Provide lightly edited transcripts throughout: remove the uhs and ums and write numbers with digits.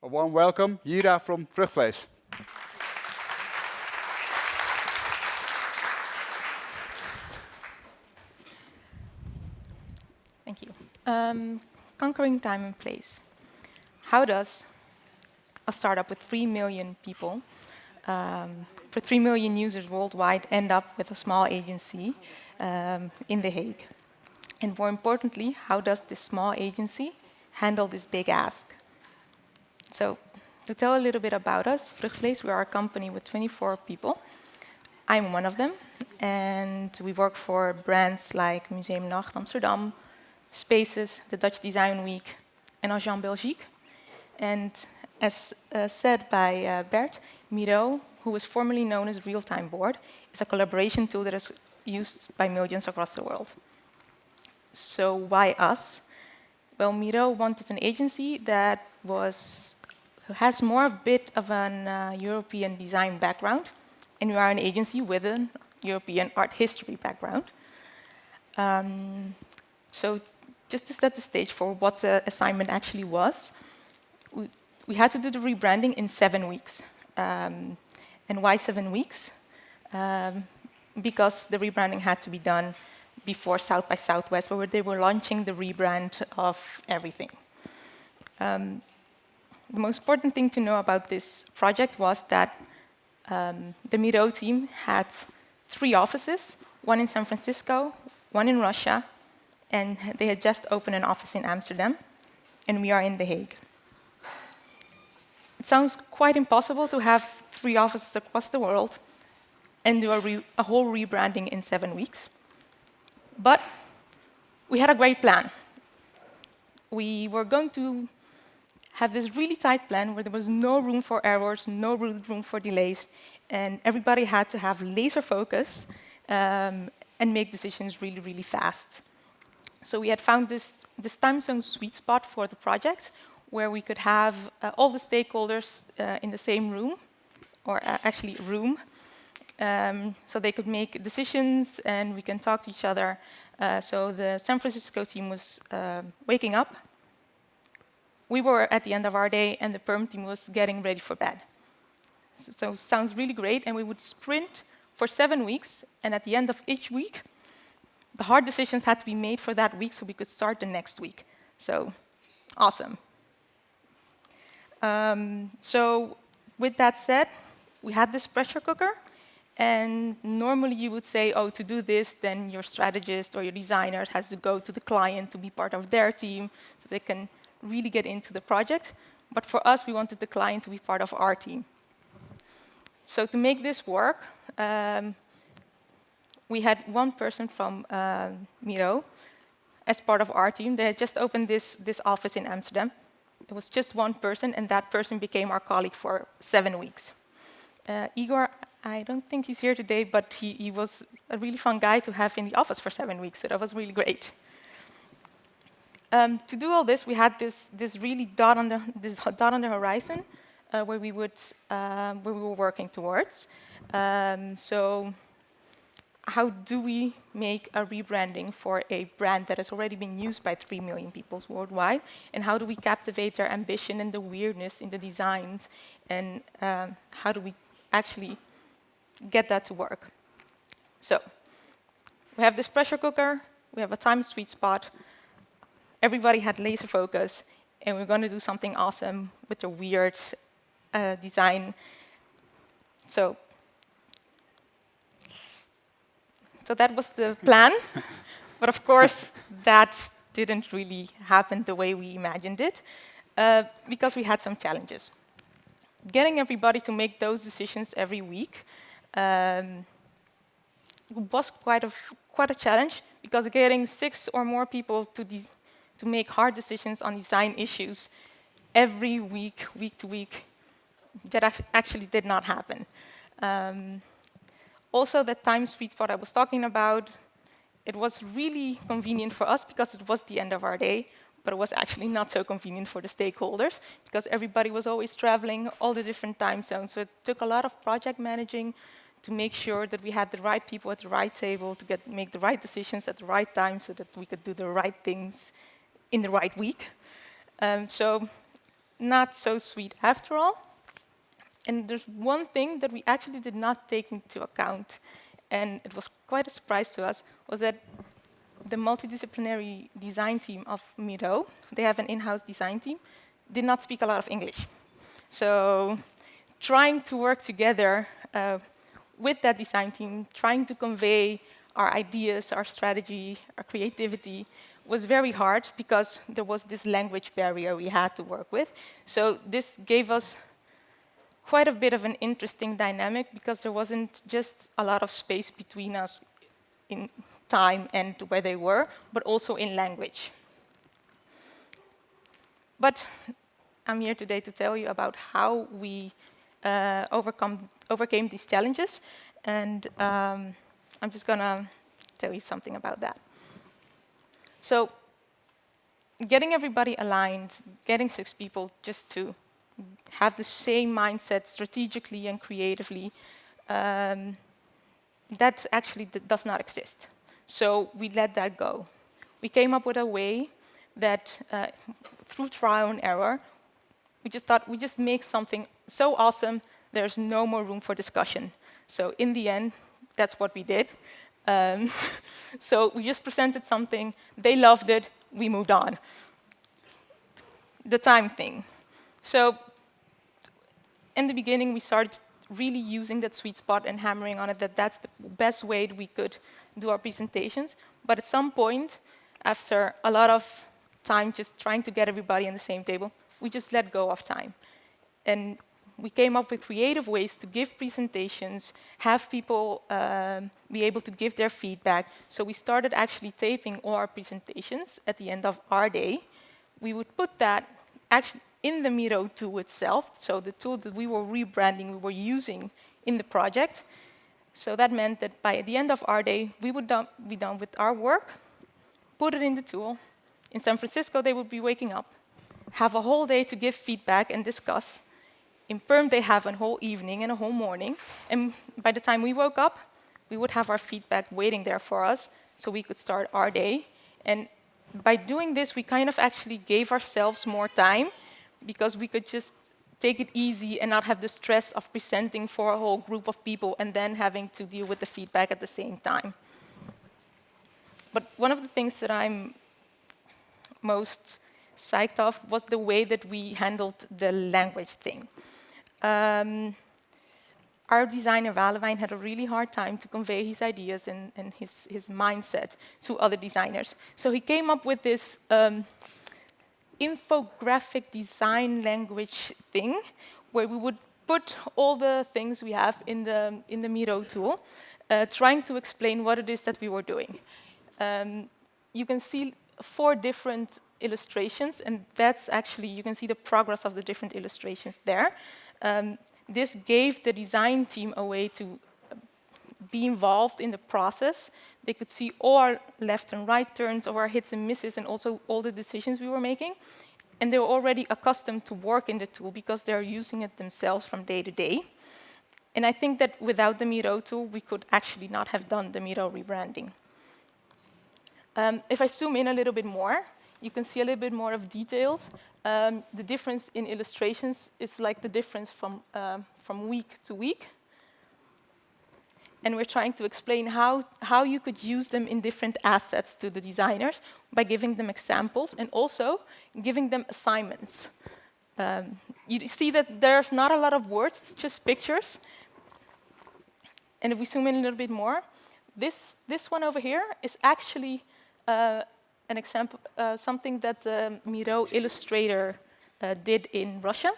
A warm welcome, Yira from Vruchtvlees. Thank you. Conquering time and place. How does a startup with 3 million people, for 3 million users worldwide, end up with a small agency in The Hague? And more importantly, how does this small agency handle this big ask? So, to tell a little bit about us, Vruchtvlees, we are a company with 24 people. I'm one of them, and we work for brands like Museum Nacht Amsterdam, Spaces, the Dutch Design Week, and Agent Belgique. And as said by Bert, Miro, who was formerly known as Real-Time Board, is a collaboration tool that is used by millions across the world. So why us? Well, Miro wanted an agency that has more a bit of an European design background, and we are an agency with a European art history background. So just to set the stage for what the assignment actually was, we had to do the rebranding in 7 weeks. And why 7 weeks? Because the rebranding had to be done before South by Southwest, where they were launching the rebrand of everything. The most important thing to know about this project was that the Miro team had 3 offices, one in San Francisco, one in Russia, and they had just opened an office in Amsterdam, and we are in The Hague. It sounds quite impossible to have 3 offices across the world and do a whole rebranding in 7 weeks. But we had a great plan. We were going to have this really tight plan where there was no room for errors, no room for delays, and everybody had to have laser focus and make decisions really, really fast. So we had found this time zone sweet spot for the project where we could have all the stakeholders in the same room, or actually room, so they could make decisions and we can talk to each other. So the San Francisco team was waking up. We were at the end of our day, and the perm team was getting ready for bed. So it sounds really great, and we would sprint for 7 weeks, and at the end of each week, the hard decisions had to be made for that week so we could start the next week. So, awesome. So with that said, we had this pressure cooker, and normally you would say, oh, to do this, then your strategist or your designer has to go to the client to be part of their team so they can really get into the project. But for us, we wanted the client to be part of our team. So to make this work, we had one person from Miro as part of our team. They had just opened this office in Amsterdam. It was just one person, and that person became our colleague for 7 weeks. Igor, I don't think he's here today, but he was a really fun guy to have in the office for 7 weeks, so that was really great. To do all this, we had this really dot on the horizon where we were working towards. So how do we make a rebranding for a brand that has already been used by 3 million people worldwide? And how do we captivate their ambition and the weirdness in the designs? And how do we actually get that to work? So we have this pressure cooker. We have a time sweet spot. Everybody had laser focus. And we're going to do something awesome with the weird design. So that was the plan. But of course, that didn't really happen the way we imagined it, because we had some challenges. Getting everybody to make those decisions every week was quite a challenge, because getting 6 or more people to make hard decisions on design issues every week, week to week, that actually did not happen. Also, that time sweet spot I was talking about, it was really convenient for us because it was the end of our day, but it was actually not so convenient for the stakeholders because everybody was always traveling, all the different time zones. So it took a lot of project managing to make sure that we had the right people at the right table to make the right decisions at the right time so that we could do the right things in the right week. So not so sweet after all. And there's one thing that we actually did not take into account, and it was quite a surprise to us, was that the multidisciplinary design team of Miro, they have an in-house design team, did not speak a lot of English. So trying to work together with that design team, trying to convey our ideas, our strategy, our creativity, was very hard because there was this language barrier we had to work with. So this gave us quite a bit of an interesting dynamic because there wasn't just a lot of space between us in time and where they were, but also in language. But I'm here today to tell you about how we overcame these challenges, and I'm just going to tell you something about that. So getting everybody aligned, getting 6 people just to have the same mindset strategically and creatively, that actually does not exist. So we let that go. We came up with a way that, through trial and error, we just thought we just make something so awesome, there's no more room for discussion. So in the end, that's what we did. So we just presented something, they loved it, we moved on. The time thing. So in the beginning, we started really using that sweet spot and hammering on it, that that's the best way that we could do our presentations. But at some point, after a lot of time just trying to get everybody on the same table, we just let go of time. And we came up with creative ways to give presentations, have people be able to give their feedback. So we started actually taping all our presentations at the end of our day. We would put that actually in the Miro tool itself, so the tool that we were rebranding, we were using in the project. So that meant that by the end of our day, we would be done with our work, put it in the tool. In San Francisco, they would be waking up, have a whole day to give feedback and discuss. In Perm, they have a whole evening and a whole morning. And by the time we woke up, we would have our feedback waiting there for us, so we could start our day. And by doing this, we kind of actually gave ourselves more time, because we could just take it easy and not have the stress of presenting for a whole group of people and then having to deal with the feedback at the same time. But one of the things that I'm most psyched of was the way that we handled the language thing. Our designer, Walewijn, had a really hard time to convey his ideas and his mindset to other designers. So he came up with this infographic design language thing, where we would put all the things we have in the Miro tool, trying to explain what it is that we were doing. You can see 4 different illustrations, and that's actually, you can see the progress of the different illustrations there. This gave the design team a way to be involved in the process. They could see all our left and right turns, all our hits and misses, and also all the decisions we were making. And they were already accustomed to work in the tool because they're using it themselves from day to day. And I think that without the Miro tool, we could actually not have done the Miro rebranding. If I zoom in a little bit more, you can see a little bit more of details. The difference in illustrations is like the difference from week to week. And we're trying to explain how you could use them in different assets to the designers by giving them examples and also giving them assignments. You see that there's not a lot of words, it's just pictures. And if we zoom in a little bit more, this one over here is actually an example, something that the Miro illustrator did in Russia.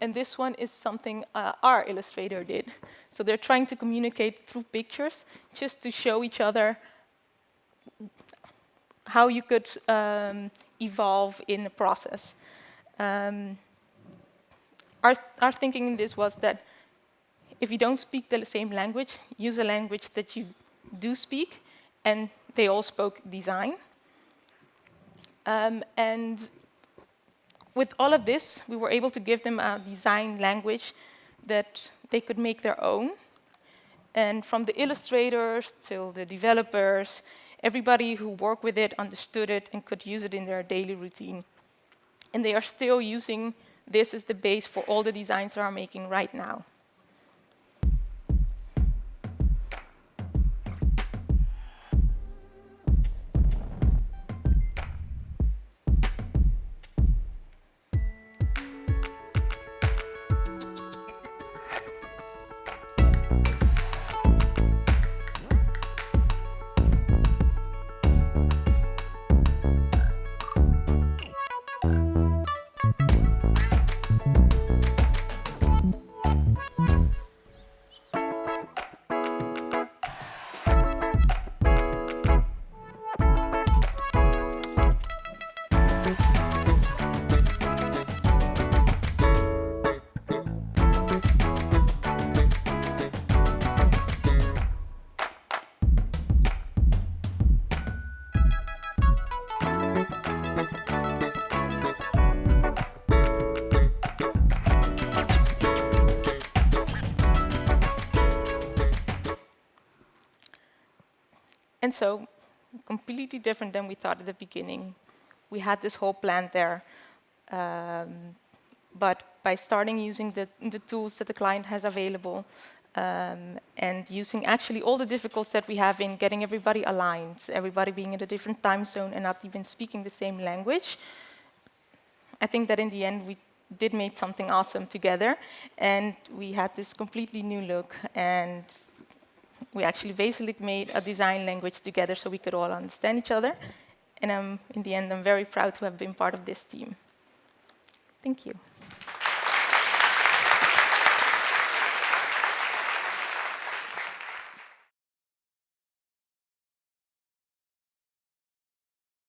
And this one is something our illustrator did. So they're trying to communicate through pictures just to show each other how you could evolve in the process. Our thinking in this was that if you don't speak the same language, use a language that you do speak, and they all spoke design. And with all of this, we were able to give them a design language that they could make their own. And from the illustrators till the developers, everybody who worked with it understood it and could use it in their daily routine. And they are still using this is the base for all the designs we are making right now. And so, completely different than we thought at the beginning. We had this whole plan there. But by starting using the tools that the client has available, and using actually all the difficulties that we have in getting everybody aligned, everybody being in a different time zone and not even speaking the same language, I think that in the end we did make something awesome together, and we had this completely new look, and we actually basically made a design language together so we could all understand each other. And in the end, I'm very proud to have been part of this team. Thank you.